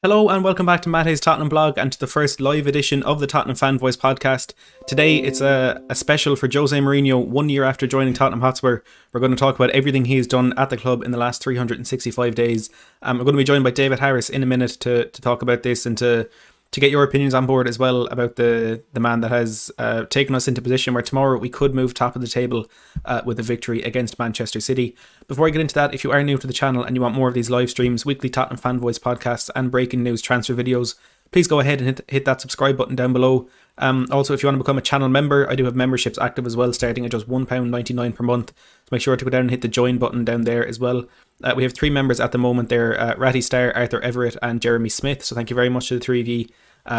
Hello and welcome back to Matte's Tottenham blog and to the first live edition of the Tottenham Fan Voice podcast. Today it's a special for Jose Mourinho, 1 year after joining Tottenham Hotspur. We're going to talk about everything he's done at the club in the last 365 days. We're going to be joined by David Harris in a minute to talk about this and to get your opinions on board as well about the man that has taken us into position where tomorrow we could move top of the table with a victory against Manchester City. Before I get into that, if you are new to the channel and you want more of these live streams, weekly Tottenham Fan Voice podcasts and breaking news transfer videos, please go ahead and hit that subscribe button down below. Also, if you want to become a channel member, I do have memberships active as well, starting at just £1.99 per month. So make sure to go down and hit the join button down there as well. We have 3 members at the moment there, Ratty Star, Arthur Everett and Jeremy Smith. So thank you very much to the 3 of you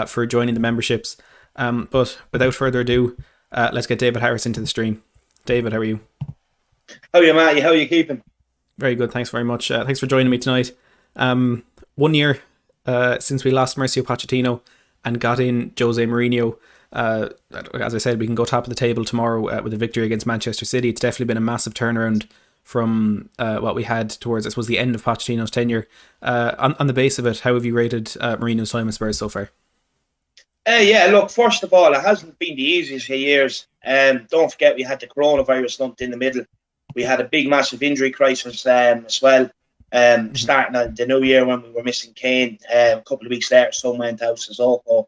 for joining the memberships. But without further ado, let's get David Harris into the stream. David, how are you? How are you, Matty? How are you keeping? Very good, thanks very much. Thanks for joining me tonight. 1 year since we lost Mauricio Pochettino and got in Jose Mourinho. As I said, we can go top of the table tomorrow with a victory against Manchester City. It's definitely been a massive turnaround from what we had towards, I suppose, the end of Pochettino's tenure. On the base of it, how have you rated Mourinho's time at Spurs so far? Yeah, look, first of all, it hasn't been the easiest of years. Don't forget we had the coronavirus lumped in the middle. We had a big, massive injury crisis as well. Starting at the new year when we were missing Kane. A couple of weeks later, Son went out, Sissoko.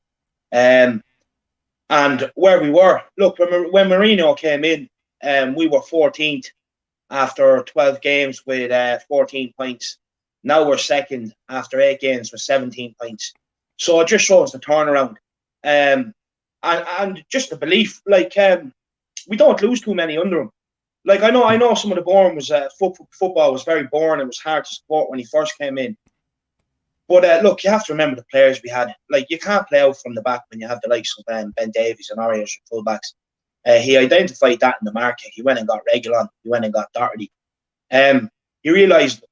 And where we were, look, when Mourinho came in, we were 14th after 12 games with 14 points. Now we're second after 8 games with 17 points. So it just shows the turnaround. And just the belief, like, we don't lose too many under him. Like, I know some of the boring was football was very boring. It was hard to support when he first came in. But look, you have to remember the players we had. Like, you can't play out from the back when you have the likes of Ben Davies and Aurier as your fullbacks. He identified that in the market. He went and got Reguilon. He went and got Doherty. He realised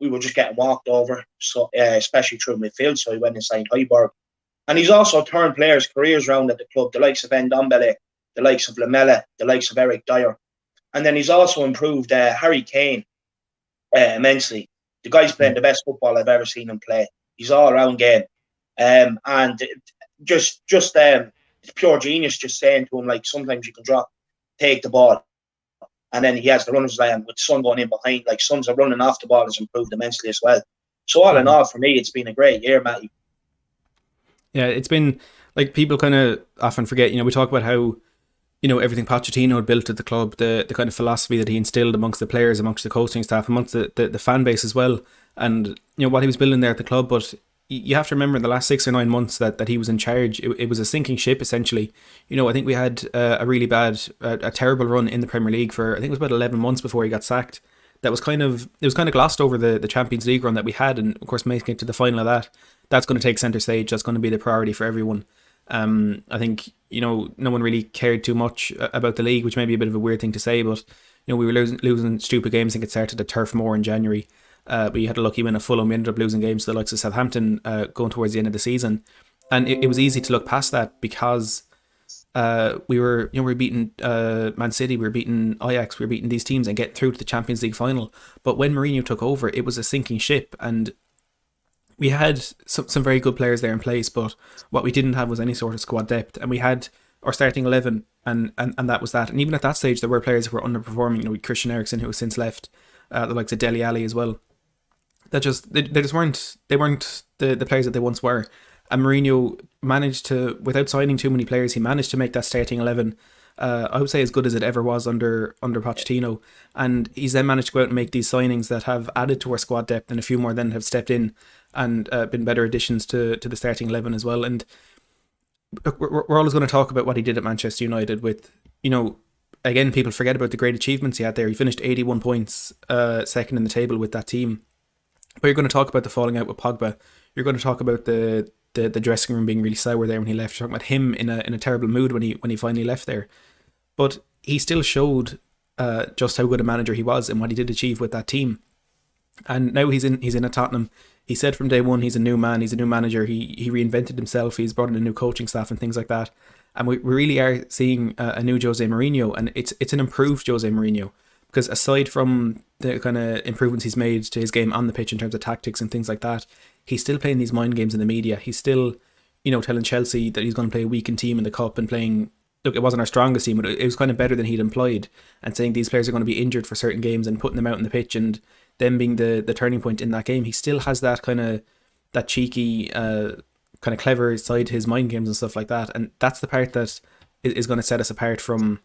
we were just getting walked over, so especially through midfield. So he went and signed Højbjerg. And he's also turned players' careers around at the club, the likes of Ndombele, the likes of Lamela, the likes of Eric Dyer. And then he's also improved Harry Kane immensely. The guy's playing the best football I've ever seen him play. He's all-around game. And just it's pure genius just saying to him, like, sometimes you can take the ball. And then he has the runners with Son going in behind. Like, Son's running off the ball has improved immensely as well. So all in all, for me, it's been a great year, Matty. Yeah, it's been, like, people kind of often forget, we talk about how, everything Pochettino had built at the club, the kind of philosophy that he instilled amongst the players, amongst the coaching staff, amongst the fan base as well. And, what he was building there at the club. But you have to remember in the last 6 or 9 months that he was in charge, it was a sinking ship, essentially. I think we had a really bad, a terrible run in the Premier League for, I think it was about 11 months before he got sacked. It was kind of glossed over the Champions League run that we had, and of course making it to the final of that's going to take centre stage. That's going to be the priority for everyone. I think, no one really cared too much about the league, which may be a bit of a weird thing to say, but we were losing stupid games. I think it started at Turf Moor in January, but you had a lucky win at Fulham. We ended up losing games to the likes of Southampton going towards the end of the season, and it was easy to look past that because we were beating Man City, we were beating Ajax, we were beating these teams and getting through to the Champions League final. But when Mourinho took over, it was a sinking ship, and we had some very good players there in place, but what we didn't have was any sort of squad depth. And we had our starting 11, and that was that. And even at that stage, there were players who were underperforming. With Christian Eriksen, who has since left, the likes of Dele Alli as well. They just weren't the players that they once were. And Mourinho managed to, without signing too many players, he managed to make that starting 11, I would say, as good as it ever was under Pochettino. And he's then managed to go out and make these signings that have added to our squad depth, and a few more then have stepped in and been better additions to the starting 11 as well. And we're always going to talk about what he did at Manchester United with, again, people forget about the great achievements he had there. He finished 81 points, second in the table with that team. But you're going to talk about the falling out with Pogba. You're going to talk about the dressing room being really sour there when he left. You're talking about him in a terrible mood when he finally left there. But he still showed just how good a manager he was and what he did achieve with that team. And now he's in at Tottenham. He said from day one he's a new man, he's a new manager. He reinvented himself. He's brought in a new coaching staff and things like that. And we really are seeing a new Jose Mourinho, and it's an improved Jose Mourinho. Because aside from the kind of improvements he's made to his game on the pitch in terms of tactics and things like that, he's still playing these mind games in the media. He's still, telling Chelsea that he's going to play a weakened team in the cup and playing. Look, it wasn't our strongest team, but it was kind of better than he'd employed, and saying these players are going to be injured for certain games and putting them out on the pitch and them being the turning point in that game. He still has that kind of that cheeky, kind of clever side to his mind games and stuff like that, and that's the part that is going to set us apart from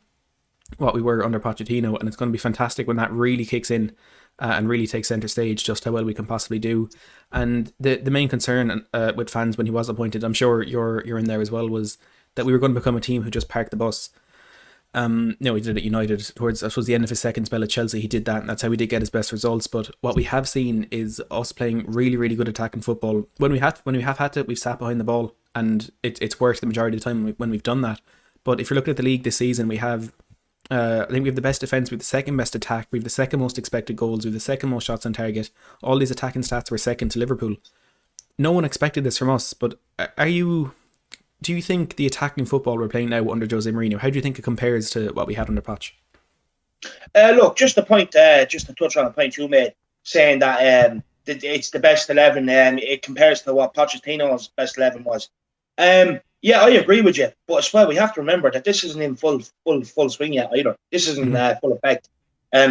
what we were under Pochettino, and it's going to be fantastic when that really kicks in and really takes centre stage, just how well we can possibly do. And the main concern with fans when he was appointed, I'm sure you're in there as well, was that we were going to become a team who just parked the bus. He did it at United towards, I suppose, the end of his second spell at Chelsea. He did that, and that's how we did get his best results. But what we have seen is us playing really, really good attacking football. When we have had to, we've sat behind the ball, and it's worked the majority of the time when we've done that. But if you're looking at the league this season, we have, I think we have the best defence, we have the second best attack, we have the second most expected goals, we have the second most shots on target. All these attacking stats were second to Liverpool. No one expected this from us, but do you think the attacking football we're playing now under Jose Mourinho, how do you think it compares to what we had under Poch? Look, just to touch on a point you made, saying that it's the best 11, it compares to what Pochettino's best 11 was. Yeah, I agree with you, but as well, we have to remember that this isn't in full swing yet either. This isn't full effect.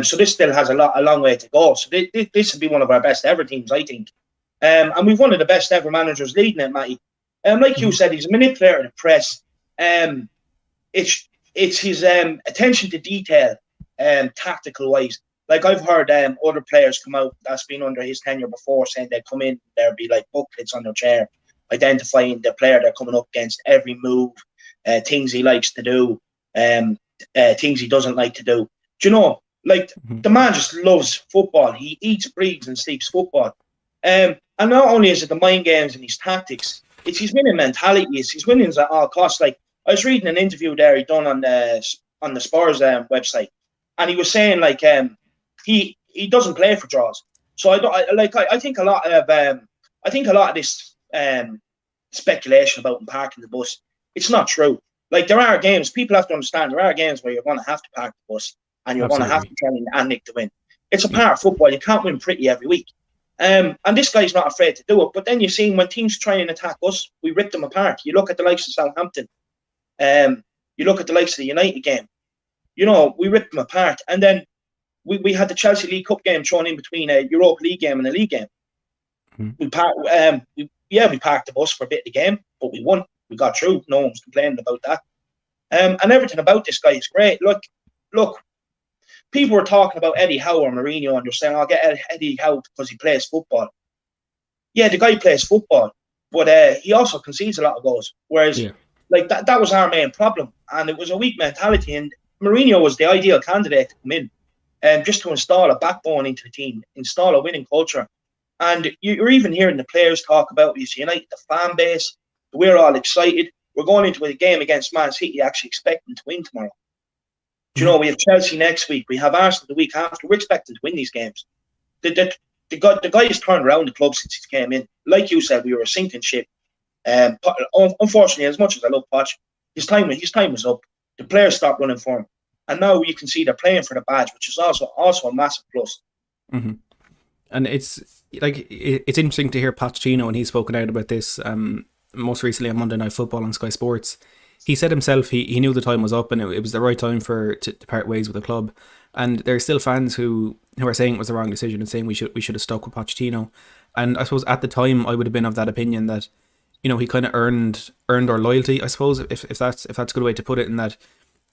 So this still has a long way to go. So this would be one of our best ever teams, I think. And we've one of the best ever managers leading it, Matty. Like you said, he's a manipulator of the press. It's his attention to detail, tactical wise. Like I've heard other players come out that's been under his tenure before saying they'd come in, there'd be like booklets on their chair identifying the player they're coming up against, every move, things he likes to do, things he doesn't like to do. Do you know, like the man just loves football. He eats, breathes, and sleeps football. And not only is it the mind games and his tactics, it's his winning mentality. It's his winnings at all costs. Like I was reading an interview there he done on the Spurs website, and he was saying like he doesn't play for draws. So I think a lot of this speculation about him parking the bus, it's not true. Like there are games, people have to understand, there are games where you're going to have to park the bus and you're going to have to try and nick the win. It's a part of football. You can't win pretty every week. And this guy's not afraid to do it. But then you see when teams try and attack us, we rip them apart. You look at the likes of Southampton. You look at the likes of the United game. We ripped them apart. And then we had the Chelsea League Cup game thrown in between a Europa League game and a league game. We parked the bus for a bit of the game, but we won. We got through. No one's complaining about that. And everything about this guy is great. Look, people were talking about Eddie Howe or Mourinho, and they're saying, I'll get Eddie Howe because he plays football. Yeah, the guy plays football, but he also concedes a lot of goals. Whereas, like that was our main problem, and it was a weak mentality. And Mourinho was the ideal candidate to come in, just to install a backbone into the team, install a winning culture. And you're even hearing the players talk about United, the fan base. We're all excited. We're going into a game against Man City actually expecting to win tomorrow. Do you know, we have Chelsea next week. We have Arsenal the week after. We're expecting to win these games. The guy has turned around the club since he came in. Like you said, we were a sinking ship. Unfortunately, as much as I love Poch, his time was up. The players stopped running for him. And now you can see they're playing for the badge, which is also a massive plus. Mm-hmm. And it's interesting to hear Pochettino, and he's spoken out about this most recently on Monday Night Football on Sky Sports. He said himself he knew the time was up and it was the right time to part ways with the club. And there are still fans who are saying it was the wrong decision and saying we should have stuck with Pochettino. And I suppose at the time I would have been of that opinion that, he kind of earned our loyalty, I suppose, if that's a good way to put it, in that,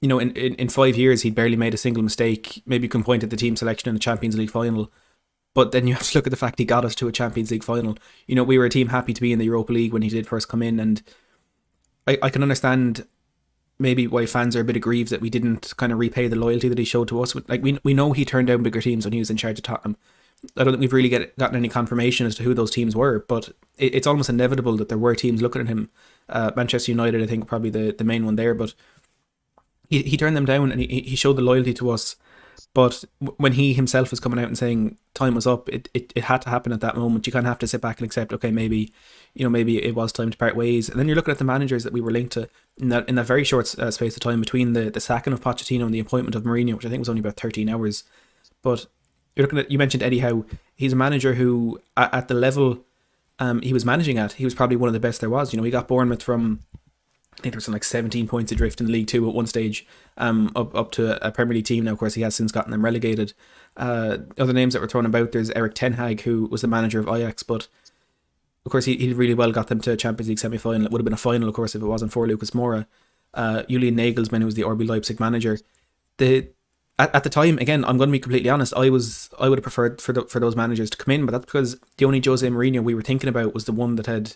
in 5 years he'd barely made a single mistake. Maybe you can point at the team selection in the Champions League final. But then you have to look at the fact he got us to a Champions League final. We were a team happy to be in the Europa League when he did first come in, and I can understand maybe why fans are a bit aggrieved that we didn't kind of repay the loyalty that he showed to us. Like we know he turned down bigger teams when he was in charge of Tottenham. I don't think we've really gotten any confirmation as to who those teams were, but it's almost inevitable that there were teams looking at him. Manchester United, I think, probably the main one there, but he turned them down and he showed the loyalty to us. But when he himself was coming out and saying time was up, it had to happen at that moment. You kind of have to sit back and accept, okay, maybe it was time to part ways. And then you're looking at the managers that we were linked to in that very short space of time between the sacking of Pochettino and the appointment of Mourinho, which I think was only about 13 hours. But you're looking at, you mentioned Eddie Howe. He's a manager who, at the level he was managing at, he was probably one of the best there was. You know, he got Bournemouth from, I think there was something like 17 points adrift in the League Two at one stage, up to a Premier League team. Now, of course, he has since gotten them relegated. Other names that were thrown about, there's Eric Ten Hag, who was the manager of Ajax, but of course he really well got them to a Champions League semi-final. It would have been a final, of course, if it wasn't for Lucas Moura. Julian Nagelsmann, who was the RB Leipzig manager. At the time, again, I'm going to be completely honest, I would have preferred for those managers to come in, but that's because the only Jose Mourinho we were thinking about was the one that had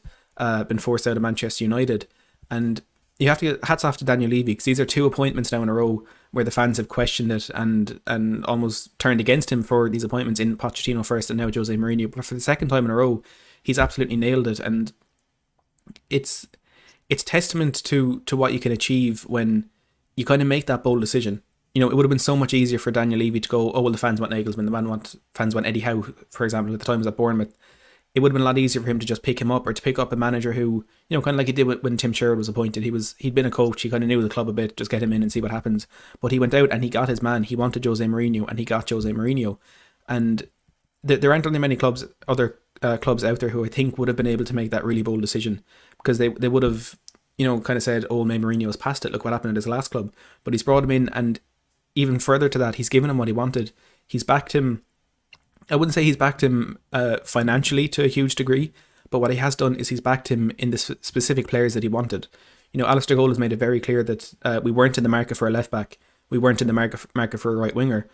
been forced out of Manchester United. And you have to get hats off to Daniel Levy, because these are two appointments now in a row where the fans have questioned it and almost turned against him for these appointments, in Pochettino first and now Jose Mourinho. But for the second time in a row, he's absolutely nailed it. And it's testament to what you can achieve when you kind of make that bold decision. You know, it would have been so much easier for Daniel Levy to go, oh, well, the fans want Nagelsmann, fans want Eddie Howe, for example, at the time was at Bournemouth. It would have been a lot easier for him to just pick him up, or to pick up a manager who, you know, kind of like he did when Tim Sherwood was appointed. He'd been a coach, he kind of knew the club a bit, just get him in and see what happens. But he went out and he got his man. He wanted Jose Mourinho, and he got Jose Mourinho. And there aren't only many other clubs out there who I think would have been able to make that really bold decision, because they would have, you know, kind of said, oh, maybe Mourinho's past it, look what happened at his last club. But he's brought him in, and even further to that, he's given him what he wanted. He's backed him. I wouldn't say he's backed him financially to a huge degree, but what he has done is he's backed him in the specific players that he wanted. You know, Alistair Gold has made it very clear that we weren't in the market for a left back, we weren't in the market for a right winger.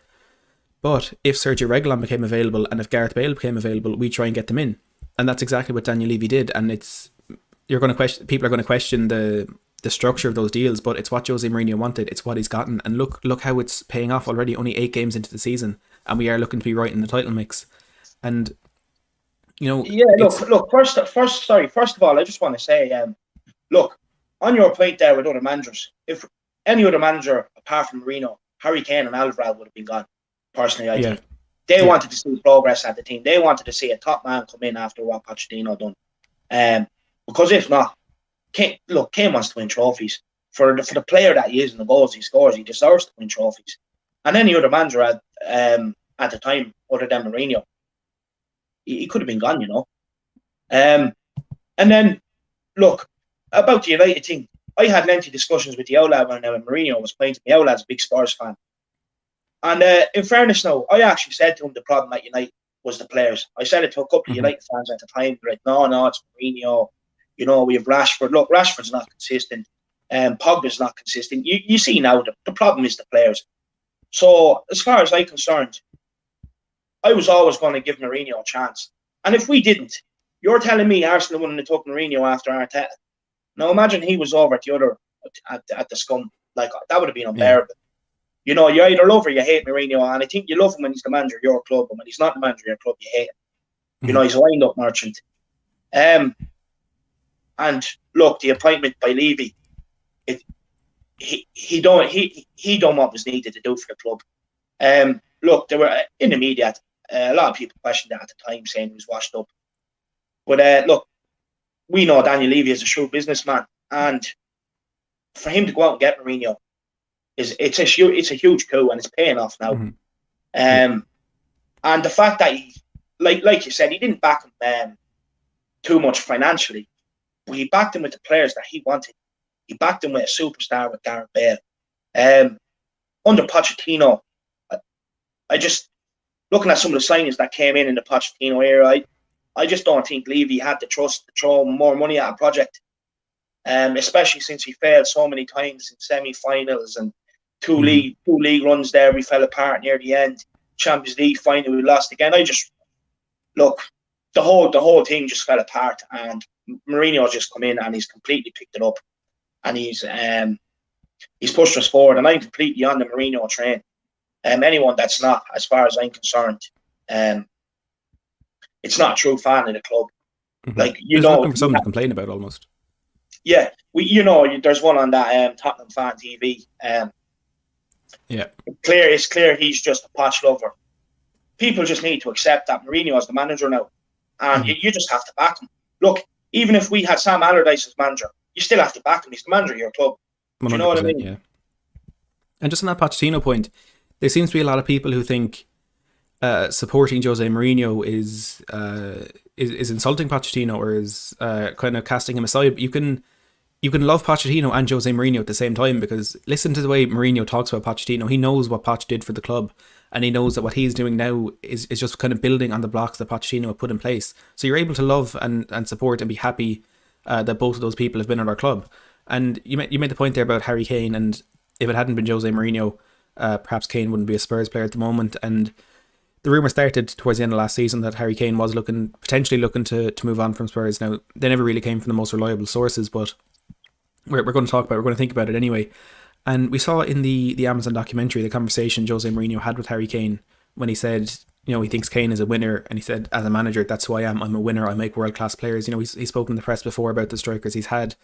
But if Sergio Reguilon became available and if Gareth Bale became available, we try and get them in, and that's exactly what Daniel Levy did. And people are going to question the structure of those deals, but it's what Jose Mourinho wanted. It's what he's gotten, and look how it's paying off already. Only 8 games into the season, and we are looking to be right in the title mix. And you know, look. First of all, I just want to say, look, on your point there with other managers, if any other manager apart from Mourinho, Harry Kane and Alvarez would have been gone. Personally, I think they wanted to see progress at the team. They wanted to see a top man come in after what Pochettino done. Because if not, Kane wants to win trophies. For the player that he is and the goals he scores, he deserves to win trophies. And any other manager at the time, other than Mourinho, he could have been gone, you know. And then, look, about the United thing, I had lengthy discussions with the Ola when Mourinho was playing to me. Ola's a big Spurs fan. And in fairness now, I actually said to him the problem at United was the players. I said it to a couple of United fans at the time. They're like, no, it's Mourinho. You know, we have Rashford. Look, Rashford's not consistent. Pogba's not consistent. You see now, the problem is the players. So, as far as I'm concerned, I was always going to give Mourinho a chance. And if we didn't, you're telling me Arsenal wouldn't have took Mourinho after Arteta. Now, imagine he was over at the other, at the scum. Like, that would have been unbearable. Yeah. You know, you either love or you hate Mourinho. And I think you love him when he's the manager of your club. And when he's not the manager of your club, you hate him. You know, he's a wind-up merchant. And look, the appointment by Levy, he done what was needed to do for the club. Look, there were in the media, a lot of people questioned it at the time, saying he was washed up. But look, we know Daniel Levy is a shrewd businessman, and for him to go out and get Mourinho it's a huge coup, and it's paying off now. And the fact that he, like you said, he didn't back him too much financially. He backed him with the players that he wanted. He backed him with a superstar with Gareth Bale. Under Pochettino, I just, looking at some of the signings that came in the Pochettino era, I just don't think Levy had the trust to throw more money at a project. Especially since he failed so many times in semi-finals and two league runs there, we fell apart near the end. Champions League final, we lost again. Look, the whole thing just fell apart, and Mourinho's just come in and he's completely picked it up, and he's pushed us forward, and I'm completely on the Mourinho train. Anyone that's not, as far as I'm concerned, it's not a true fan of the club. Like, you know, looking for something to complain about almost. Yeah, there's one on that Tottenham fan TV. It's clear he's just a Poch lover. People just need to accept that Mourinho is the manager now, and you just have to back him. Look, even if we had Sam Allardyce as manager, you still have to back him. He's the manager of your club. Do you know what I mean? Yeah. And just on that Pochettino point, there seems to be a lot of people who think supporting Jose Mourinho is insulting Pochettino or is kind of casting him aside. You can love Pochettino and Jose Mourinho at the same time, because listen to the way Mourinho talks about Pochettino. He knows what Poch did for the club, and he knows that what he's doing now is just kind of building on the blocks that Pochettino had put in place. So you're able to love and support and be happy that both of those people have been at our club. And you made the point there about Harry Kane, and if it hadn't been Jose Mourinho, perhaps Kane wouldn't be a Spurs player at the moment. And the rumour started towards the end of last season that Harry Kane was potentially looking to move on from Spurs. Now, they never really came from the most reliable sources, but we're going to talk about it. We're going to think about it anyway. And we saw in the Amazon documentary the conversation Jose Mourinho had with Harry Kane when he said, he thinks Kane is a winner, and he said, as a manager, that's who I am. I'm a winner. I make world class players. He's spoken in the press before about the strikers he's had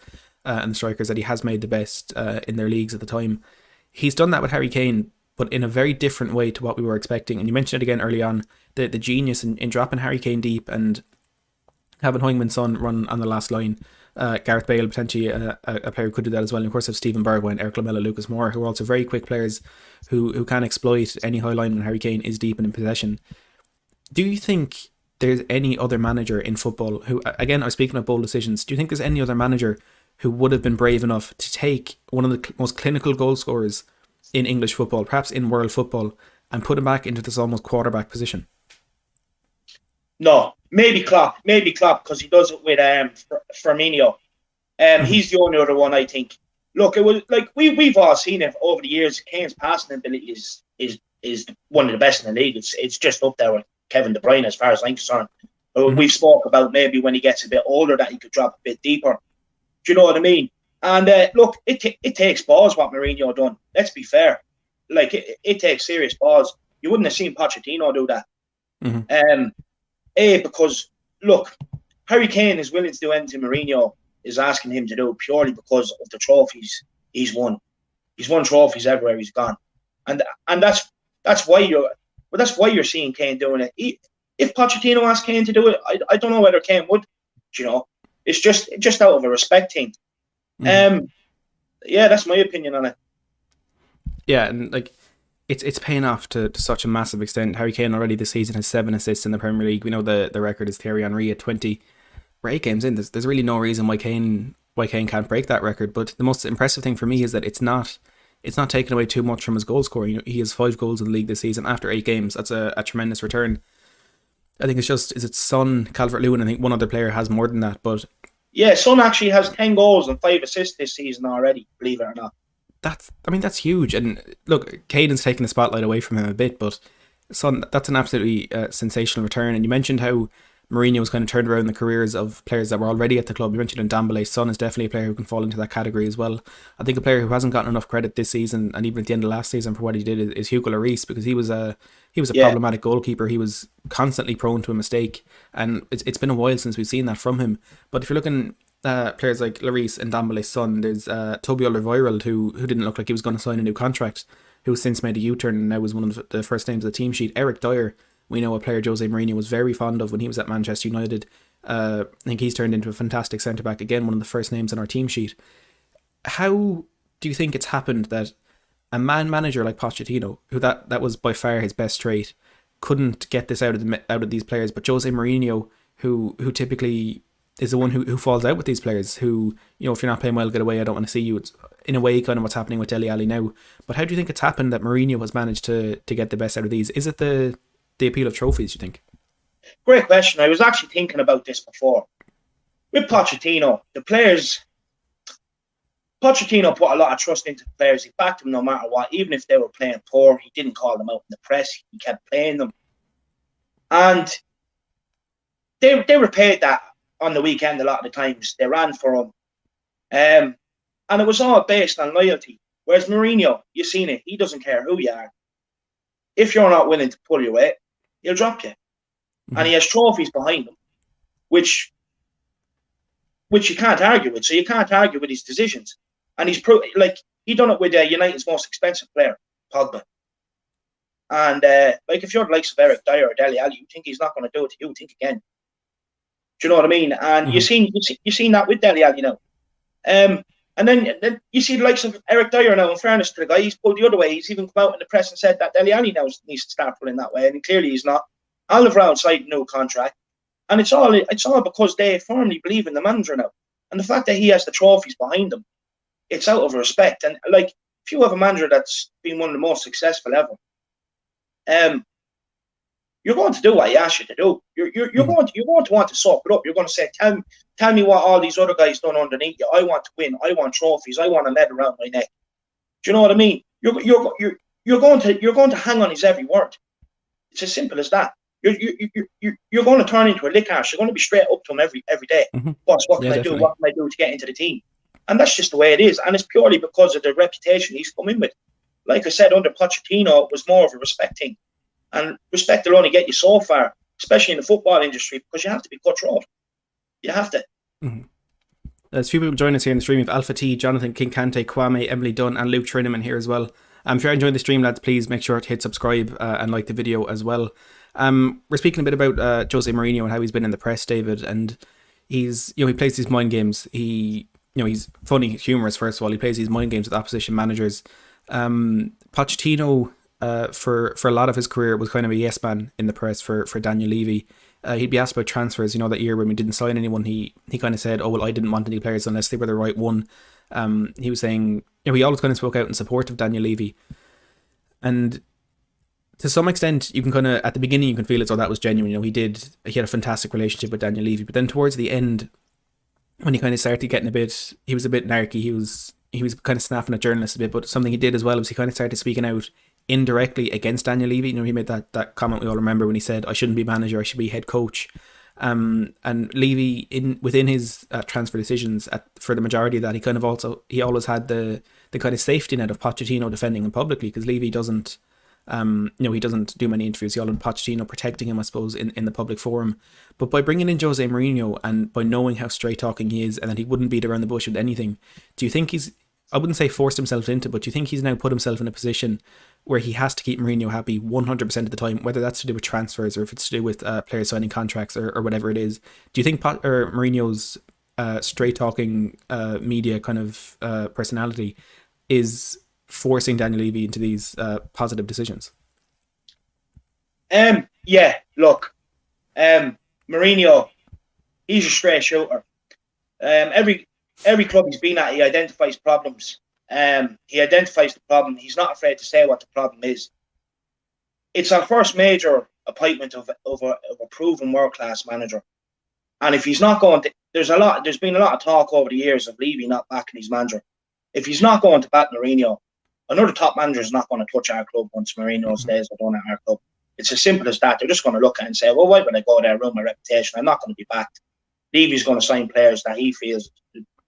and the strikers that he has made the best in their leagues at the time. He's done that with Harry Kane, but in a very different way to what we were expecting. And you mentioned it again early on, the genius in dropping Harry Kane deep and having Heung-min Son run on the last line. Gareth Bale, potentially a player who could do that as well. And of course, have Stephen Bergwijn, Eric Lamela, Lucas Moura, who are also very quick players who can exploit any high line when Harry Kane is deep and in possession. Do you think there's any other manager in football who, again, I'm speaking of bold decisions, do you think there's any other manager who would have been brave enough to take one of the most clinical goal scorers in English football, perhaps in world football, and put him back into this almost quarterback position? No, maybe Klopp, because he does it with Firmino. He's the only other one, I think. Look, it was like we've all seen it over the years. Kane's passing ability is one of the best in the league. It's just up there with Kevin De Bruyne as far as I'm concerned. We've spoke about maybe when he gets a bit older that he could drop a bit deeper. Do you know what I mean? And look, it takes balls what Mourinho done. Let's be fair. Like it takes serious balls. You wouldn't have seen Pochettino do that. Mm-hmm. Because look, Harry Kane is willing to do anything Mourinho is asking him to do purely because of the trophies he's won. He's won trophies everywhere he's gone, and that's why you're seeing Kane doing it. If Pochettino asked Kane to do it, I don't know whether Kane would. It's just out of a respect thing. Mm-hmm. Yeah, that's my opinion on it. Yeah, and like it's paying off to such a massive extent. Harry Kane already this season has 7 assists in the Premier League. We know the record is Thierry Henry at 20. We're 8 games in. There's really no reason why Kane can't break that record. But the most impressive thing for me is that it's not taken away too much from his goal scoring. He has 5 goals in the league this season after 8 games. That's a tremendous return. I think is it Son, Calvert-Lewin? I think one other player has more than that. But yeah, Son actually has 10 goals and 5 assists this season already, believe it or not. That's huge. And look, Caden's taking the spotlight away from him a bit, but Son, that's an absolutely sensational return. And you mentioned how Mourinho was kind of turned around the careers of players that were already at the club. You mentioned Ndombele. Son is definitely a player who can fall into that category as well. I think a player who hasn't gotten enough credit this season, and even at the end of last season, for what he did is Hugo Lloris, because he was a problematic goalkeeper. He was constantly prone to a mistake, and it's been a while since we've seen that from him. But if you're looking players like Lloris and Ndombele's son, there's Toby Alderweireld who didn't look like he was going to sign a new contract, who since made a U-turn and now was one of the first names of the team sheet. Eric Dyer, we know a player Jose Mourinho was very fond of when he was at Manchester United. I think he's turned into a fantastic centre-back, again, one of the first names on our team sheet. How do you think it's happened that a manager like Pochettino, who that was by far his best trait, couldn't get this out of these players, but Jose Mourinho, who typically is the one who falls out with these players, who, if you're not playing well, get away, I don't want to see you. It's in a way kind of what's happening with Dele Alli now. But how do you think it's happened that Mourinho has managed to get the best out of these? Is it the appeal of trophies, you think? Great question. I was actually thinking about this before. With Pochettino, Pochettino put a lot of trust into the players. He backed them no matter what, even if they were playing poor. He didn't call them out in the press. He kept playing them. And they repaid that on the weekend a lot of the times. They ran for him. And it was all based on loyalty. Whereas Mourinho, you've seen it, he doesn't care who you are. If you're not willing to pull your weight, he'll drop you. Mm-hmm. And he has trophies behind him, which you can't argue with. So you can't argue with his decisions. And he done it with United's most expensive player, Pogba. And if you're the likes of Eric Dyer or Dele Alli, you think he's not going to do it to you, think again. Do you know what I mean? And mm-hmm. you've seen that with Dele Alli now. And then you see the likes of Eric Dyer now. In fairness to the guy, he's pulled the other way. He's even come out in the press and said that Dele Alli now needs to start pulling that way, and clearly he's not. Alderweireld signed a new contract. And it's all because they firmly believe in the manager now. And the fact that he has the trophies behind him, it's out of respect. And like, if you have a manager that's been one of the most successful ever, you're going to do what he asks you to do. You're going to want to soak it up. You're going to say, tell me what all these other guys done underneath you. I want to win. I want trophies. I want a medal around my neck. Do you know what I mean? You're going to hang on his every word. It's as simple as that. You're going to turn into a lick ass. You're going to be straight up to him every day. Boss, what can I do? What can I do to get into the team? And that's just the way it is. And it's purely because of the reputation he's come in with. Like I said, under Pochettino, it was more of a respect thing. And respect will only get you so far, especially in the football industry, because you have to be cutthroat. You have to. There's a few people joining us here in the stream. We have Alpha T, Jonathan Kinkante, Kwame, Emily Dunn, and Luke Trinneman here as well. If you're enjoying the stream, lads, please make sure to hit subscribe and like the video as well. We're speaking a bit about Jose Mourinho and how he's been in the press, David, and he plays these mind games. He's funny, humorous. First of all, he plays these mind games with opposition managers. Pochettino, for a lot of his career, was kind of a yes man in the press for Daniel Levy. He'd be asked about transfers. That year when we didn't sign anyone, he kind of said, "Oh well, I didn't want any players unless they were the right one." He was saying, he always kind of spoke out in support of Daniel Levy, and to some extent, you can kind of, at the beginning, you can feel as though that was genuine. He had a fantastic relationship with Daniel Levy, but then towards the end, when he kind of started getting he was a bit narky. He was kind of snapping at journalists a bit, but something he did as well was he kind of started speaking out indirectly against Daniel Levy. He made that comment we all remember when he said, "I shouldn't be manager, I should be head coach." And Levy, within his transfer decisions, for the majority of that, he always had the kind of safety net of Pochettino defending him publicly, because Levy doesn't. He doesn't do many interviews. He allowed Pochettino protecting him, I suppose, in the public forum. But by bringing in Jose Mourinho and by knowing how straight talking he is and that he wouldn't beat around the bush with anything, do you think I wouldn't say forced himself into, but do you think he's now put himself in a position where he has to keep Mourinho happy 100% of the time, whether that's to do with transfers or if it's to do with players signing contracts or whatever it is? Do you think Mourinho's straight talking media kind of personality is forcing Daniel Levy into these positive decisions? Yeah, look, Mourinho, he's a straight shooter. Every club he's been at, he identifies problems. He identifies the problem. He's not afraid to say what the problem is. It's our first major appointment of a proven world-class manager. And if he's not going to, there's been a lot of talk over the years of Levy not backing his manager. If he's not going to back Mourinho, another top manager is not going to touch our club once Mourinho's days are done at our club. It's as simple as that. They're just going to look at it and say, well, why would I go there and ruin my reputation? I'm not going to be backed. Levy's going to sign players that he feels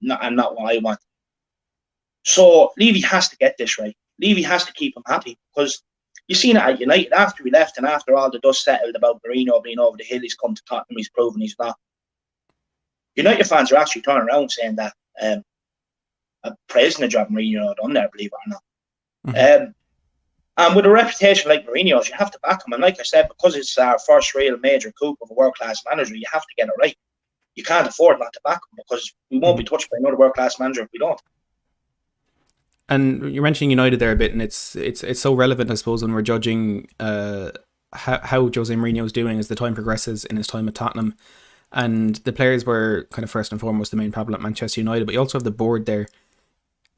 not what I want. So Levy has to get this right. Levy has to keep him happy, because you've seen it at United after we left and after all the dust settled about Mourinho being over the hill. He's come to Tottenham. He's proven he's not. United fans are actually turning around saying that, praising the job Mourinho done there, believe it or not. And with a reputation like Mourinho's, you have to back him. And like I said, because it's our first real major coup of a world-class manager, you have to get it right. You can't afford not to back him, because we won't be touched by another world-class manager if we don't. And you're mentioning United there a bit, and it's so relevant, I suppose, when we're judging how Jose Mourinho's doing as the time progresses in his time at Tottenham. And the players were kind of first and foremost the main problem at Manchester United, but you also have the board there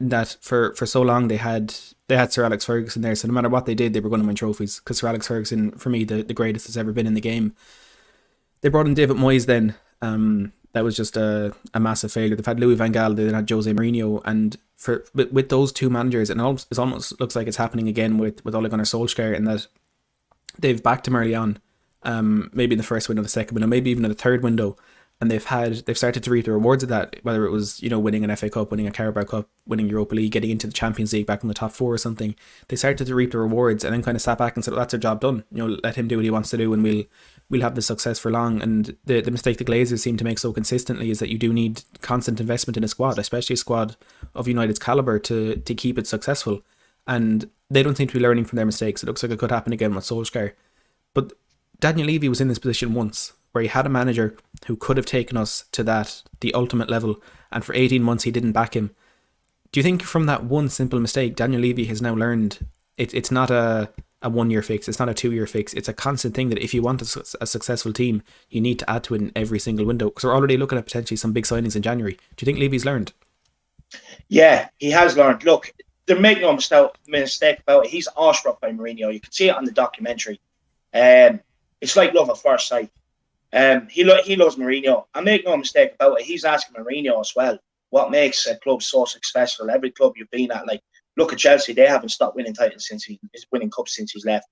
that for so long they had Sir Alex Ferguson there, so no matter what they did, they were going to win trophies, because Sir Alex Ferguson, for me, the greatest that's ever been in the game. They brought in David Moyes then. That was just a massive failure. They've had Louis van Gaal, they then had Jose Mourinho, and with those two managers, and it almost looks like it's happening again with Ole Gunnar Solskjaer, in that they've backed him early on, maybe in the first window, the second window, maybe even in the third window, and they've started to reap the rewards of that, whether it was winning an FA Cup, winning a Carabao Cup, winning Europa League, getting into the Champions League back in the top four or something. They started to reap the rewards and then kind of sat back and said, well, that's our job done, let him do what he wants to do, and we'll have the success for long. And the mistake the Glazers seem to make so consistently is that you do need constant investment in a squad, especially a squad of United's calibre, to keep it successful, and they don't seem to be learning from their mistakes. It looks like it could happen again with Solskjaer. But Daniel Levy was in this position once, where he had a manager who could have taken us to the ultimate level, and for 18 months he didn't back him. Do you think from that one simple mistake, Daniel Levy has now learned it's not a a 1-year fix. It's not a 2-year fix. It's a constant thing that if you want a successful team, you need to add to it in every single window. Because we're already looking at potentially some big signings in January. Do you think Levy's learned? Yeah, he has learned. Look, they're making no mistake about it. He's awestruck by Mourinho. You can see it on the documentary. It's like love at first sight. He loves Mourinho. And make no mistake about it, he's asking Mourinho as well what makes a club so successful. Every club you've been at, like, look at Chelsea, they haven't stopped winning titles since he's winning cups since he's left.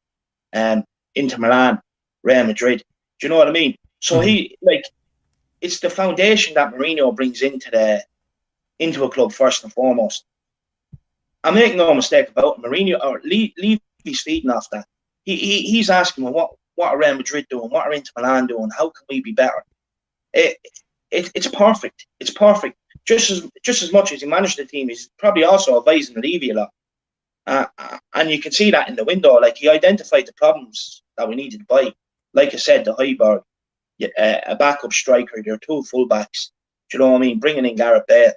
Inter Milan, Real Madrid. Do you know what I mean? So it's the foundation that Mourinho brings into a club first and foremost. I make no mistake about it, Mourinho or Levy's feeding off that. He's asking, well, what are Real Madrid doing? What are Inter Milan doing? How can we be better? It's perfect. It's perfect. Just as much as he managed the team, he's probably also advising Levy a lot. And you can see that in the window. Like, he identified the problems that we needed to buy. Like I said, the Højbjerg, a backup striker, there are 2 fullbacks. Do you know what I mean? Bringing in Gareth Bale.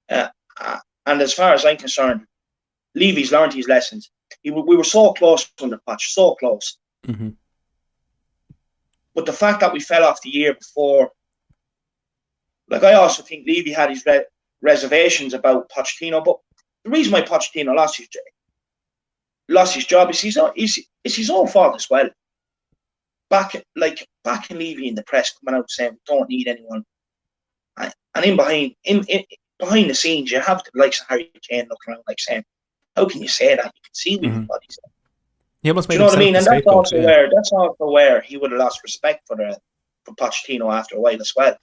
And as far as I'm concerned, Levy's learned his lessons. We were so close under Poch, so close. Mm-hmm. But the fact that we fell off the year before, like, I also think Levy had his reservations about Pochettino. But the reason why Pochettino lost his job is his own fault as well. Back in Levy in the press coming out saying we don't need anyone, and behind the scenes you have the likes of Harry Kane looking around like saying, how can you say that? You can see what he's saying. He almost made you know what I mean? And that's also yeah. where he would have lost respect for Pochettino after a while as well.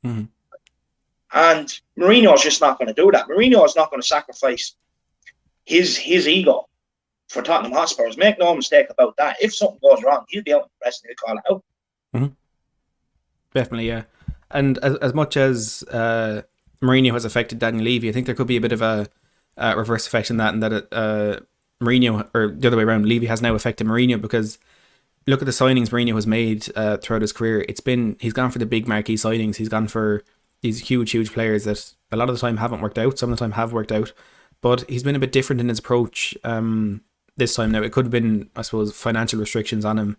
Mm-hmm. And Mourinho's just not going to do that. Mourinho is not going to sacrifice his ego for Tottenham Hotspurs. Make no mistake about that. If something goes wrong, he'll be out in the press and he'll call it out. Mm-hmm. Definitely, yeah. And as much as Mourinho has affected Daniel Levy, I think there could be a bit of a reverse effect in that, and that Mourinho, or the other way around, Levy has now affected Mourinho, because look at the signings Mourinho has made throughout his career. He's gone for the big marquee signings. He's gone for these huge players that a lot of the time haven't worked out. Some of the time have worked out, but he's been a bit different in his approach this time. Now, it could have been, I suppose, financial restrictions on him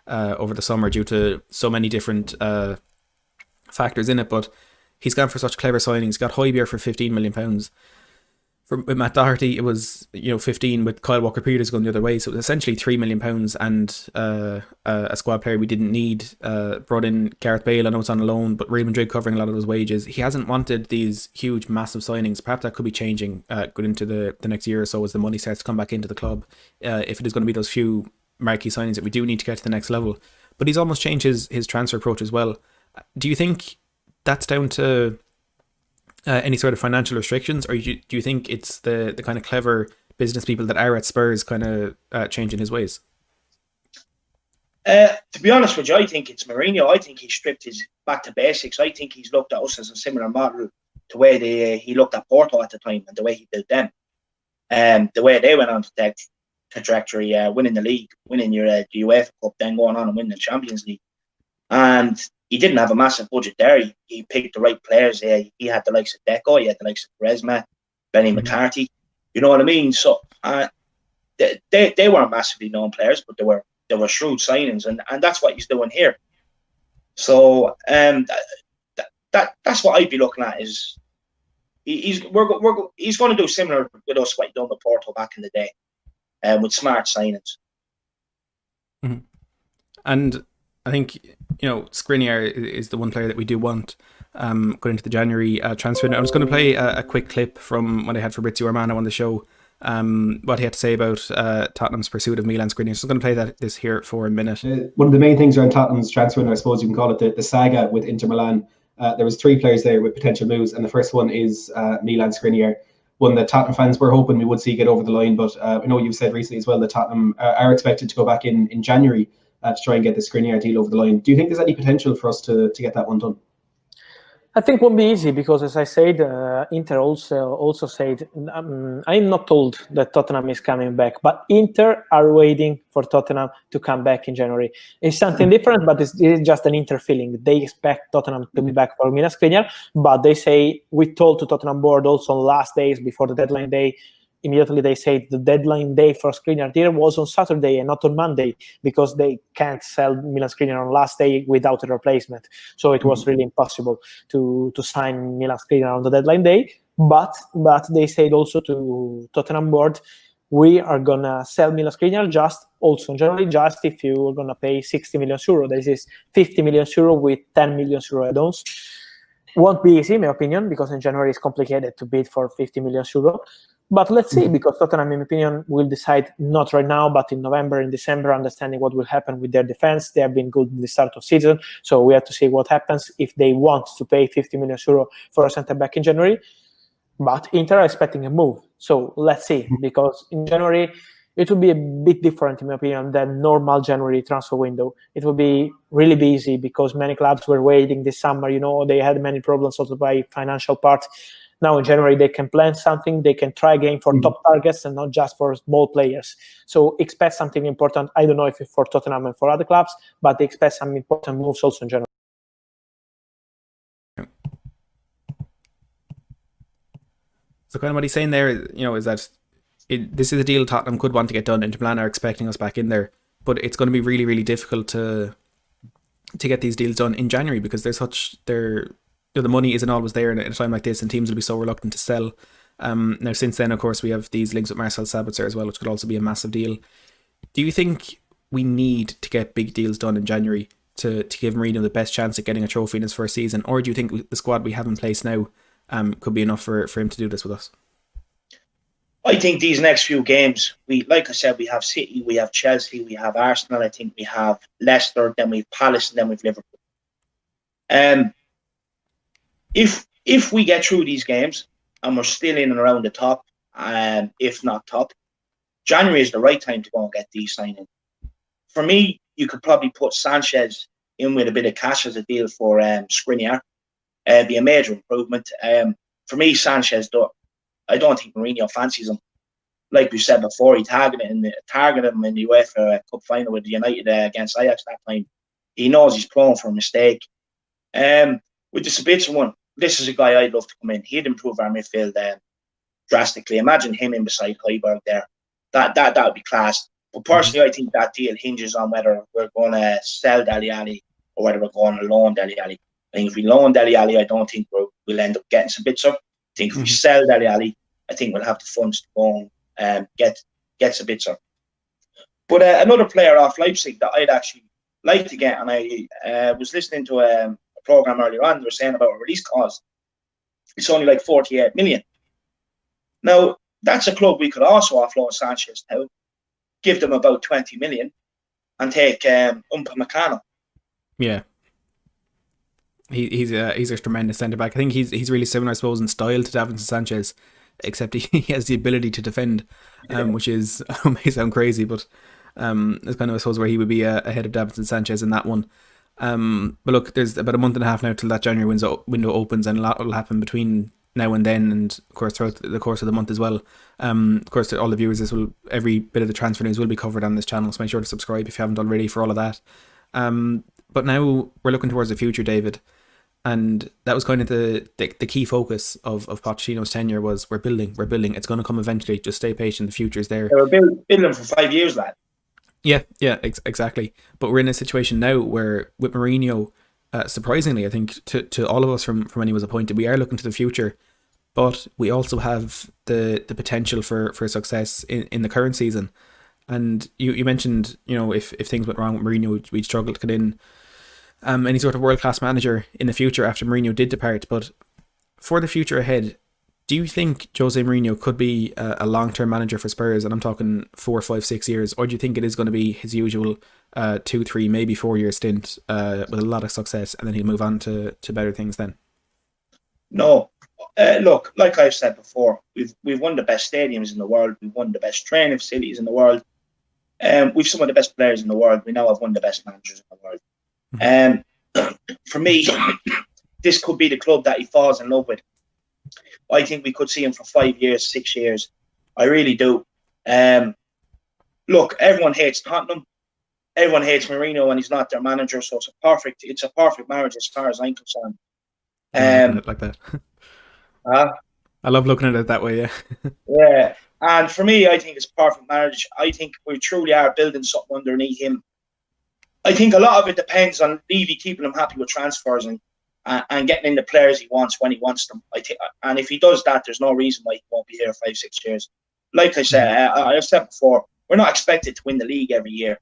over the summer due to so many different factors in it, but he's gone for such clever signings. Got Højbjerg for £15 million. With Matt Doherty, it was 15, with Kyle Walker-Peters going the other way. So it was essentially £3 million and a squad player we didn't need. Brought in Gareth Bale. I know it's on a loan, but Real Madrid covering a lot of those wages. He hasn't wanted these huge, massive signings. Perhaps that could be changing going into the next year or so as the money starts to come back into the club. If it is going to be those few marquee signings that we do need to get to the next level. But he's almost changed his transfer approach as well. Do you think that's down to any sort of financial restrictions, or do you think it's the kind of clever business people that are at Spurs kind of changing his ways? To be honest with you, I think it's Mourinho. I think he stripped his back to basics. I think he's looked at us as a similar model to the way he looked at Porto at the time and the way he built them. The way they went on the trajectory, winning the league, winning the UEFA Cup, then going on and winning the Champions League. And he didn't have a massive budget there. He picked the right players. He had the likes of Deco, he had the likes of Quaresma, Benny McCarthy. You know what I mean? So they weren't massively known players, but they were shrewd signings, and that's what he's doing here. So that's what I'd be looking at. Is he's going to do similar with us what he done with Porto back in the day, with smart signings. Mm-hmm. And I think, Skriniar is the one player that we do want going into the January transfer. I'm just going to play a quick clip from what I had Fabrizio Romano on the show, what he had to say about Tottenham's pursuit of Milan Skriniar. So I'm going to play this here for a minute. One of the main things around Tottenham's transfer window, I suppose you can call it the saga with Inter Milan. There was 3 players there with potential moves, and the first one is Milan Skriniar, one that Tottenham fans were hoping we would see get over the line. But I know you've said recently as well that Tottenham are expected to go back in January to try and get the Skriniar deal over the line. Do you think there's any potential for us to get that one done? I think it won't be easy because, as I said, Inter also said, I'm not told that Tottenham is coming back, but Inter are waiting for Tottenham to come back in January. It's something different, but it's just an Inter feeling. They expect Tottenham to be back for Milan Skriniar, but they say, we told to Tottenham board also on last days before the deadline day, immediately they said the deadline day for Skriniar there was on Saturday and not on Monday, because they can't sell Milan Skriniar on last day without a replacement. So it was really impossible to sign Milan Skriniar on the deadline day. But they said also to Tottenham board, we are gonna sell Milan Skriniar just also in January, just if you are gonna pay 60 million euro. This is 50 million euro with 10 million euro add-ons. Won't be easy, in my opinion, because in January it's complicated to bid for 50 million euro. But let's see, because Tottenham, in my opinion, will decide not right now, but in November and December, understanding what will happen with their defense. They have been good in the start of season, so we have to see what happens if they want to pay 50 million euro for a centre back in January. But Inter are expecting a move. So let's see, because in January, it will be a bit different, in my opinion, than normal January transfer window. It will be really busy because many clubs were waiting this summer. They had many problems also by financial part. Now in January, they can plan something. They can try again for top targets and not just for small players. So expect something important. I don't know if it's for Tottenham and for other clubs, but they expect some important moves also in January. So kind of what he's saying there, is that this is a deal Tottenham could want to get done. Inter Milan are expecting us back in there, but it's going to be really, really difficult to get these deals done in January, because the money isn't always there in a time like this, and teams will be so reluctant to sell. Now, since then, of course, we have these links with Marcel Sabitzer as well, which could also be a massive deal. Do you think we need to get big deals done in January to give Mourinho the best chance at getting a trophy in his first season, or do you think the squad we have in place now could be enough for him to do this with us? I think these next few games, like I said, we have City, we have Chelsea, we have Arsenal, I think we have Leicester, then we have Palace, and then we have Liverpool. If we get through these games and we're still in and around the top, if not top, January is the right time to go and get these signings. For me, you could probably put Sanchez in with a bit of cash as a deal for Skriniar. Be a major improvement. For me, Sanchez, I don't think Mourinho fancies him. Like we said before, he targeted him in the UEFA Cup final with United against Ajax that time. He knows he's prone for a mistake. With the Sabitzer one, this is a guy I'd love to come in. He'd improve our midfield drastically. Imagine him in beside Højbjerg there. That would be class. But personally, I think that deal hinges on whether we're going to sell Dele Alli or whether we're going to loan Dele Alli. I think if we loan Dele Alli, I don't think we'll end up getting Sabitzer. I think if we sell Dele Alli, I think we'll have the funds to go and get Sabitzer. But another player off Leipzig that I'd actually like to get, and I was listening to a program earlier on, they were saying about a release clause. It's only like 48 million. Now, that's a club we could also offload Sanchez to, give them about 20 million, and take Upamecano. Yeah. He's a tremendous centre back. I think he's really similar, I suppose, in style to Davinson Sanchez, except he has the ability to defend, which is may sound crazy, but it's kind of, I suppose, where he would be ahead of Davinson Sanchez in that one. But look, there's about a month and a half now till that January window opens, and a lot will happen between now and then, and of course throughout the course of the month as well. Of course, all the viewers, every bit of the transfer news will be covered on this channel, so make sure to subscribe if you haven't already for all of that. But now we're looking towards the future, David. And that was kind of the key focus of Pochettino's tenure was we're building. It's going to come eventually. Just stay patient. The future's there. They were building for 5 years, lad. Yeah, exactly. But we're in a situation now where with Mourinho, surprisingly, I think to all of us from when he was appointed, we are looking to the future. But we also have the potential for success in the current season. And you mentioned, if things went wrong with Mourinho, we'd struggle to get in any sort of world-class manager in the future after Mourinho did depart. But for the future ahead, do you think Jose Mourinho could be a long-term manager for Spurs? And I'm talking 4, 5, 6 years. Or do you think it is going to be his usual 2, 3, maybe 4-year stint with a lot of success, and then he'll move on to better things then? No. Look, like I've said before, we've won the best stadiums in the world. We've won the best training facilities in the world. We've some of the best players in the world. We now have one of the best managers in the world. For me, this could be the club that he falls in love with. I think we could see him for 5 years, 6 years. I really do. Look, everyone hates Tottenham. Everyone hates Mourinho when he's not their manager. So it's a perfect marriage as far as I'm concerned. Looking at it like that. I I love looking at it that way. Yeah. Yeah, And for me, I think it's perfect marriage. I think we truly are building something underneath him. I think a lot of it depends on Levy keeping him happy with transfers and getting in the players he wants when he wants them. I think, and if he does that, there's no reason why he won't be here 5-6 years. Like I said, I've said before, we're not expected to win the league every year.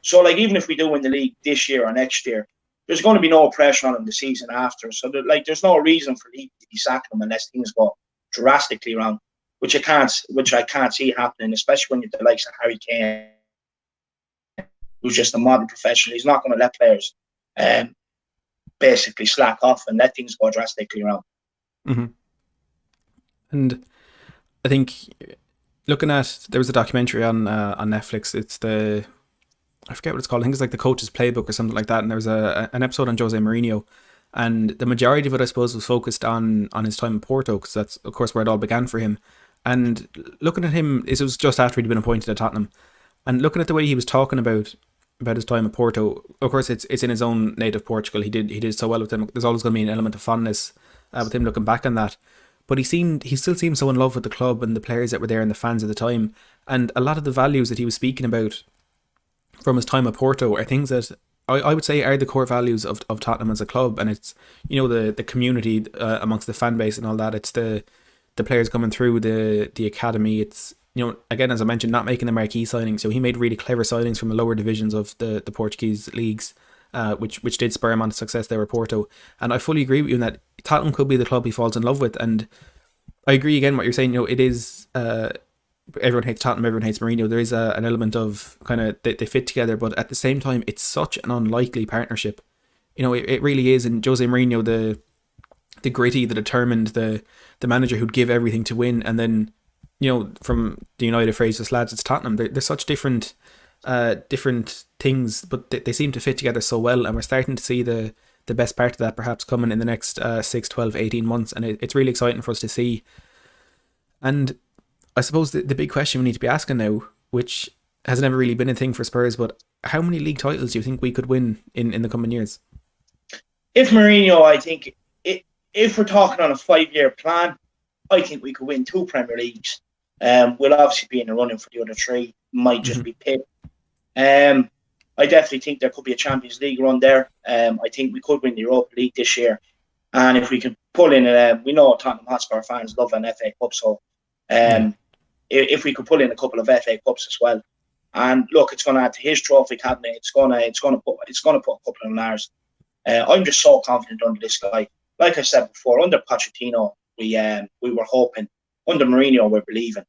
So like even if we do win the league this year or next year, there's going to be no pressure on him the season after. So there's no reason for Levy to be sacking him unless things go drastically wrong, which I can't see happening, especially when you're the likes of Harry Kane, who's just a modern professional. He's not going to let players basically slack off and let things go drastically wrong. Mm-hmm. And I think looking at, there was a documentary on Netflix. It's I forget what it's called. I think it's like the Coach's Playbook or something like that. And there was an episode on Jose Mourinho, and the majority of it, I suppose, was focused on his time in Porto, because that's of course where it all began for him. And looking at him, it was just after he'd been appointed at Tottenham, and looking at the way he was talking about his time at Porto. Of course, it's in his own native Portugal. He did so well with them. There's always going to be an element of fondness with him looking back on that. But he still seemed so in love with the club and the players that were there and the fans at the time. And a lot of the values that he was speaking about from his time at Porto are things that I would say are the core values of Tottenham as a club. And it's, the community amongst the fan base and all that. It's the players coming through the academy. It's, again, as I mentioned, not making the marquee signings. So he made really clever signings from the lower divisions of the Portuguese leagues, which did spur him on to success there at Porto. And I fully agree with you in that Tottenham could be the club he falls in love with. And I agree again what you're saying. It is everyone hates Tottenham, everyone hates Mourinho. There is an element of kind of they fit together, but at the same time, it's such an unlikely partnership. It really is. And Jose Mourinho, the gritty, the determined, the manager who'd give everything to win, and then from the United phrase, just lads, it's Tottenham. They're such different things, but they seem to fit together so well, and we're starting to see the best part of that perhaps coming in the next 6, 12, 18 months, and it's really exciting for us to see. And I suppose the big question we need to be asking now, which has never really been a thing for Spurs, but how many league titles do you think we could win in the coming years? If Mourinho, I think, if we're talking on a 5-year plan, I think we could win 2 Premier Leagues. We'll obviously be in the running for the other 3. Might just be picked. I definitely think there could be a Champions League run there. I think we could win the Europa League this year. And if we could pull in, we know Tottenham Hotspur fans love an FA Cup, so if we could pull in a couple of FA Cups as well. And look, it's going to add to his trophy cabinet. It's going to put a couple in ours. I'm just so confident under this guy. Like I said before, under Pochettino, we were hoping. Under Mourinho, we're believing.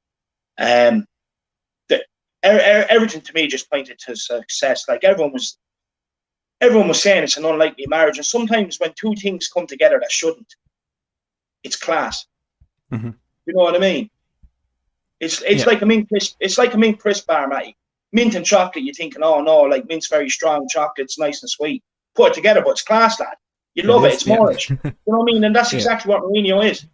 Everything to me just pointed to success. Like everyone was saying, it's an unlikely marriage, and sometimes when 2 things come together that shouldn't, it's class. Mm-hmm. You know what I mean? It's like a mint crisp. It's like a mint crisp bar, Matty. Mint and chocolate. You're thinking, oh no, like mint's very strong, chocolate's nice and sweet. Put it together, but it's class, lad. You love it. It's Moorish. You know what I mean? And that's exactly what Mourinho is.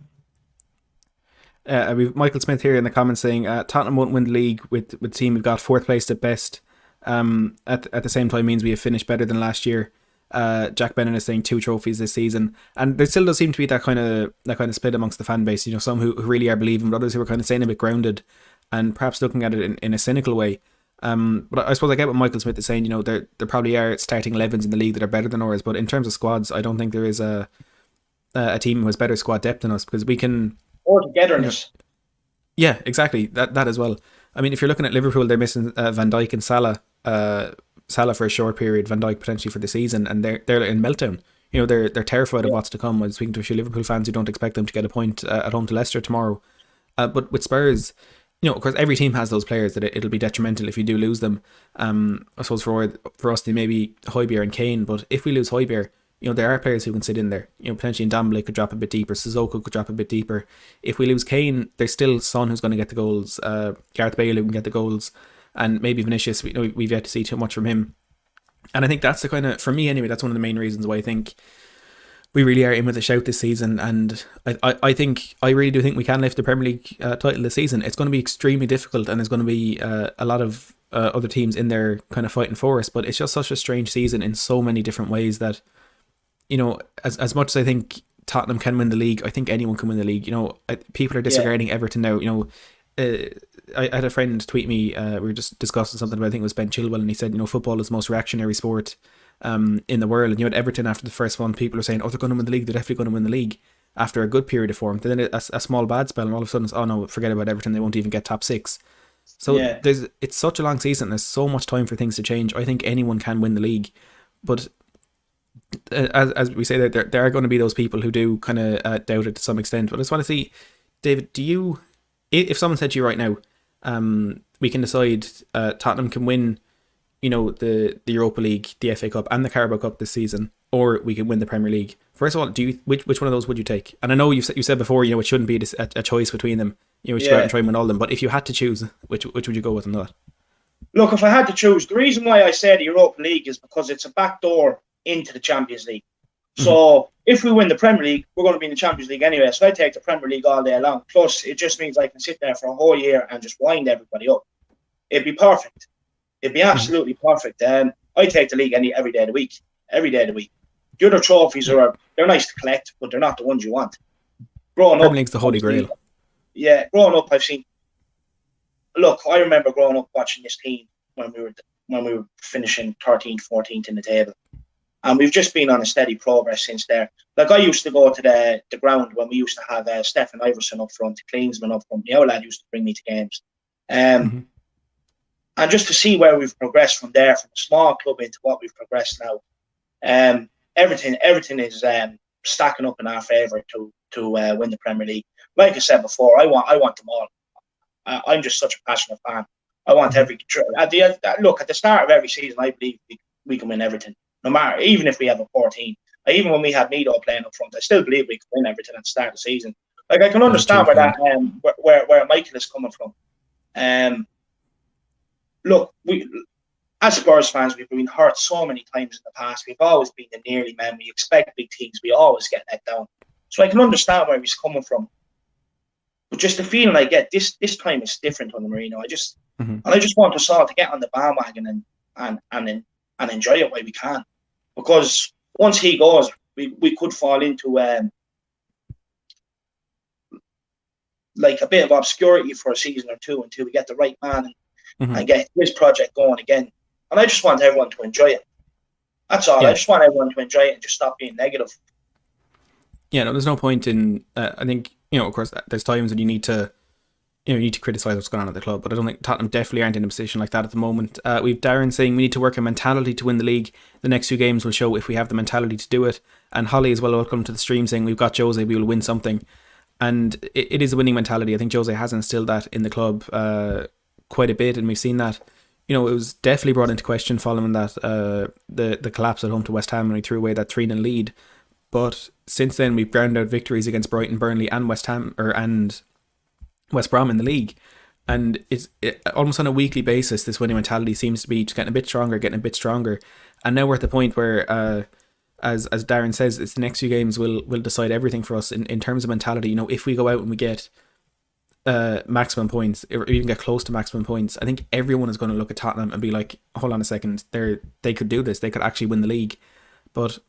We've Michael Smith here in the comments saying Tottenham won't win the league with the team we've got 4th place at best. At the same time means we have finished better than last year. Jack Bennett is saying 2 trophies this season, and there still does seem to be that kind of split amongst the fan base. Some who really are believing, but others who are kind of staying a bit grounded and perhaps looking at it in a cynical way. But I suppose I get what Michael Smith is saying. There probably are starting 11s in the league that are better than ours, but in terms of squads, I don't think there is a team who has better squad depth than us, because we can. Or togetherness. Yeah, exactly. That as well. I mean, if you're looking at Liverpool, they're missing Van Dijk and Salah. Salah for a short period, Van Dijk potentially for the season, and they're in meltdown. They're terrified of what's to come. I was speaking to a few Liverpool fans who don't expect them to get a point at home to Leicester tomorrow. But with Spurs, of course, every team has those players that it'll be detrimental if you do lose them. I suppose for us, they may be Højbjerg and Kane, but if we lose Højbjerg, there are players who can sit in there. Potentially Ndombele could drop a bit deeper, Sissoko could drop a bit deeper. If we lose Kane, there's still Son who's going to get the goals, Gareth Bale who can get the goals, and maybe Vinicius. We've yet to see too much from him. And I think that's the kind of, for me anyway, that's one of the main reasons why I think we really are in with a shout this season. And I really do think we can lift the Premier League title this season. It's going to be extremely difficult, and there's going to be a lot of other teams in there kind of fighting for us. But it's just such a strange season in so many different ways that, as much as I think Tottenham can win the league, I think anyone can win the league. People are disregarding Everton now. I had a friend tweet me. We were just discussing something about, I think it was Ben Chilwell, and he said, football is the most reactionary sport in the world. And you had Everton after the first one, people are saying, oh, they're going to win the league, they're definitely going to win the league after a good period of form. Then a small bad spell, and all of a sudden it's, oh no, forget about Everton, they won't even get top 6. So it's such a long season, there's so much time for things to change. I think anyone can win the league, but as we say, there are going to be those people who do kind of doubt it to some extent. But I just want to see, David, do you, if someone said to you right now, we can decide Tottenham can win, the Europa League, the FA Cup, and the Carabao Cup this season, or we can win the Premier League. First of all, which one of those would you take? And I know you said before, it shouldn't be a choice between them. We should go out and try and win all of them. But if you had to choose, which would you go with on that? Look, if I had to choose, the reason why I say the Europa League is because it's a backdoor into the Champions League. So if we win the Premier League, we're going to be in the Champions League anyway. So I take the Premier League all day long. Plus, it just means I can sit there for a whole year and just wind everybody up. It'd be perfect. It'd be absolutely perfect. I take the league every day of the week. Every day of the week. The other trophies they're nice to collect, but they're not the ones you want. Growing Premier up, League's the holy grail. Yeah, growing up, I've seen. Look, I remember growing up watching this team when we were finishing 13th, 14th in the table. And we've just been on a steady progress since there. Like, I used to go to the ground when we used to have Stephen Iverson up front, Klinsmann up front. The old lad used to bring me to games. And just to see where we've progressed from there, from a small club into what we've progressed now, everything is stacking up in our favour to win the Premier League. Like I said before, I want them all. I'm just such a passionate fan. I want every at the start of every season, I believe we can win everything. No matter, even if we have a 14, even when we had Nido playing up front, I still believe we can win everything at the start of the season. Like, I can understand where Michael is coming from. Look, we as Spurs fans, we've been hurt so many times in the past. We've always been the nearly men. We expect big things. We always get let down. So I can understand where he's coming from. But just the feeling I get this time is different on the Mourinho. I just want us all to get on the bandwagon and enjoy it while we can. Because once he goes, we could fall into like a bit of obscurity for a season or two until we get the right man and get this project going again. And I just want everyone to enjoy it. That's all. I just want everyone to enjoy it and just stop being negative. Yeah, no, there's no point in. I think, of course, there's times when you need to criticise what's going on at the club, but I don't think Tottenham definitely aren't in a position like that at the moment. We've Darren saying we need to work a mentality to win the league. The next few games will show if we have the mentality to do it. And Holly as well, welcome to the stream, saying we've got Jose, we will win something. And it is a winning mentality. I think Jose has instilled that in the club quite a bit, and we've seen that. It was definitely brought into question following that the collapse at home to West Ham when we threw away that 3-0 lead. But since then, we've ground out victories against Brighton, Burnley, and West Brom in the league, and it's almost on a weekly basis. This winning mentality seems to be just getting a bit stronger, and now we're at the point where, as Darren says, it's the next few games will decide everything for us in terms of mentality. If we go out and we get maximum points, or even get close to maximum points, I think everyone is going to look at Tottenham and be like, hold on a second, they could do this, they could actually win the league. But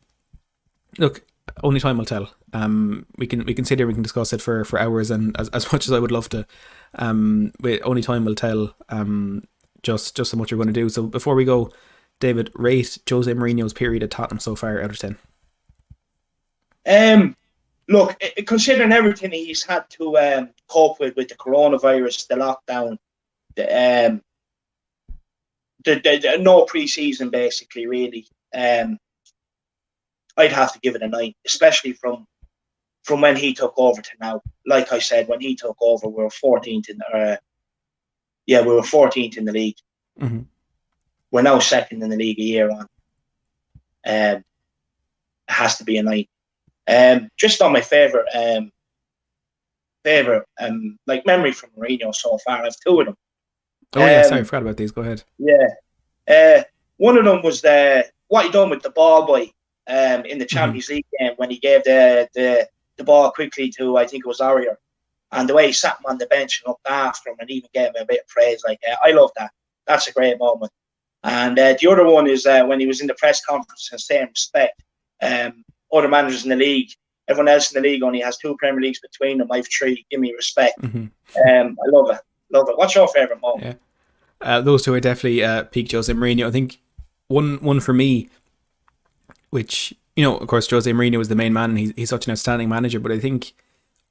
look, only time will tell. We can sit here, we can discuss it for hours, and as much as I would love to, only time will tell just how much we're going to do. So before we go, David, rate Jose Mourinho's period at Tottenham so far out of 10. Look, considering everything he's had to cope with the coronavirus, the lockdown, the no pre-season basically, really, I'd have to give it a 9, especially from when he took over to now. Like I said, when he took over, we were 14th in the league. We're now second in the league a year on. It has to be a 9. Just on my favorite like memory from Mourinho so far, I've 2 of them. Sorry, I forgot about these. Go ahead. Yeah. One of them was what he done with the ball boy in the Champions League game when he gave the ball quickly to, I think it was Aurier, and the way he sat him on the bench and looked after him and even gave him a bit of praise. I love that. That's a great moment. And the other one is when he was in the press conference and saying respect. Other managers in the league, everyone else in the league only has 2 Premier Leagues between them. I've 3. Give me respect. I love it. Love it. What's your favourite moment? Yeah. Those two are definitely peak Jose Mourinho. I think one for me, which, of course, Jose Mourinho is the main man, and he's such an outstanding manager, but I think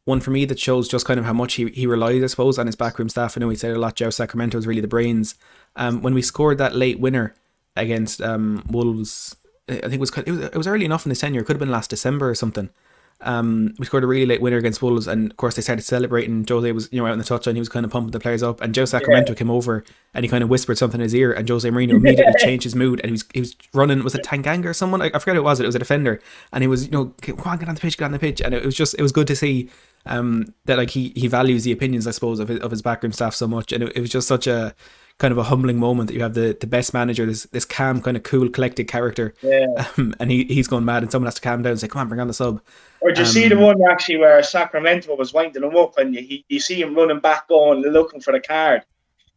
one for me that shows just kind of how much he relies, I suppose, on his backroom staff. I know he said a lot, Joe Sacramento was really the brains. When we scored that late winner against Wolves, I think it was early enough in his tenure, it could have been last December or something. We scored a really late winner against Wolves, and of course they started celebrating. Jose was out on the touchline, he was kind of pumping the players up, and Joe Sacramento came over and he kind of whispered something in his ear, and Jose Mourinho immediately changed his mood, and he was running. Was it Tanganga or someone? I forget who it was. It was a defender, and he was, come on, get on the pitch, and it was good to see that like he values the opinions, I suppose, of his backroom staff so much, and it was just such a kind of a humbling moment that you have the best manager, this calm, kind of cool, collected character, and he's going mad, and someone has to calm down and say, come on, bring on the sub. Or did you see the one actually where Sacramento was winding him up, and you see him running back going, looking for the card?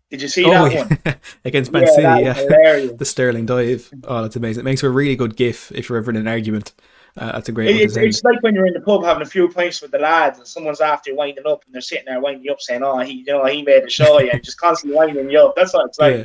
Did you see that one? Against Man City, hilarious. The Sterling dive. Oh, that's amazing. It makes for a really good gif if you're ever in an argument. That's a great one to say. It's like when you're in the pub having a few pints with the lads, and someone's after winding up, and they're sitting there winding you up, saying, "Oh, he made a show," and just constantly winding you up. That's what it's like. Yeah.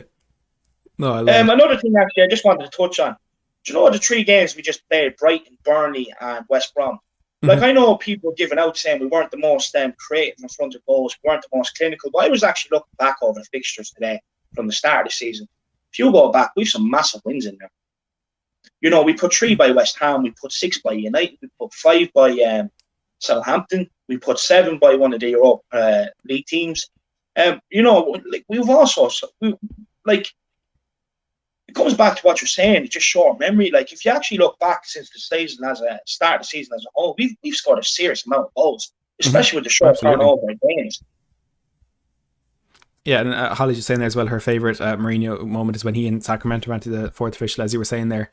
No, I love another thing actually, I just wanted to touch on. Do you know the 3 games we just played? Brighton, Burnley, and West Brom. Like, I know people giving out saying we weren't the most creative in front of goals, we weren't the most clinical, but I was actually looking back over the fixtures today from the start of the season. If you go back, we've some massive wins in there. We put 3 by West Ham, we put 6 by United, we put 5 by Southampton, we put 7 by one of the Europe League teams. We've also, it comes back to what you're saying. It's just short memory. Like, if you actually look back since the season start of the season as a whole, we've scored a serious amount of goals, especially with the short turnover in games. Yeah, and Holly's just saying there as well, her favourite Mourinho moment is when he and Sacramento ran to the 4th official, as you were saying there.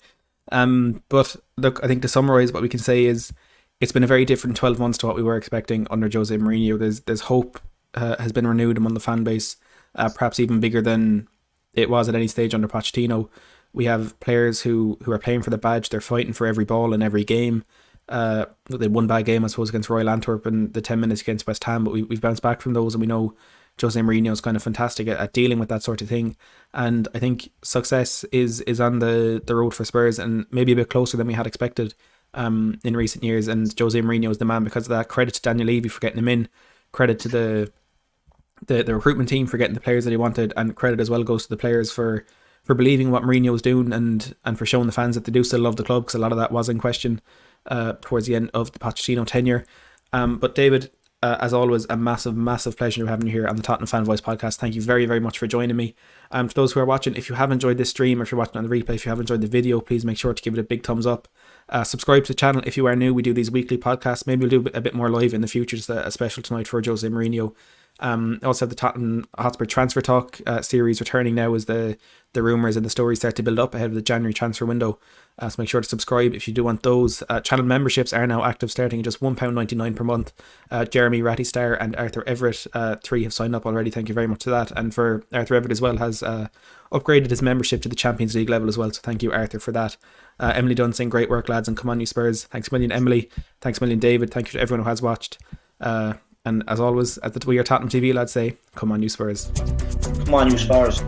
But look, I think to summarise what we can say is it's been a very different 12 months to what we were expecting under Jose Mourinho. There's hope has been renewed among the fan base, perhaps even bigger than it was at any stage under Pochettino. We have players who are playing for the badge. They're fighting for every ball in every game. They won bad game, I suppose, against Royal Antwerp and the 10 minutes against West Ham, but we've bounced back from those, and we know Jose Mourinho is kind of fantastic at dealing with that sort of thing. And I think success is on the road for Spurs, and maybe a bit closer than we had expected in recent years. And Jose Mourinho is the man because of that. Credit to Daniel Levy for getting him in. Credit to the recruitment team for getting the players that he wanted, and credit as well goes to the players for believing what Mourinho was doing and for showing the fans that they do still love the club, because a lot of that was in question towards the end of the Pochettino tenure. But David, as always, a massive pleasure having you here on the Tottenham Fan Voice podcast. Thank you very much for joining me. To those who are watching, if you have enjoyed this stream, or if you're watching on the replay, if you have enjoyed the video, please make sure to give it a big thumbs up. Subscribe to the channel if you are new. We do these weekly podcasts. Maybe we'll do a bit more live in the future, just a special tonight for Jose Mourinho. Also have the Tottenham Hotspur transfer talk series returning now as the rumours and the stories start to build up ahead of the January transfer window. So make sure to subscribe if you do want those. Channel memberships are now active, starting at just £1.99 per month. Jeremy Rattystar and Arthur Everett, 3 have signed up already. Thank you very much for that. And for Arthur Everett as well, has upgraded his membership to the Champions League level as well. So thank you, Arthur, for that. Emily Dunn saying great work, lads, and come on you Spurs. Thanks a million, Emily. Thanks a million, David. Thank you to everyone who has watched. And as always, as the We Are Tottenham TV lads say, come on you Spurs. Come on you Spurs.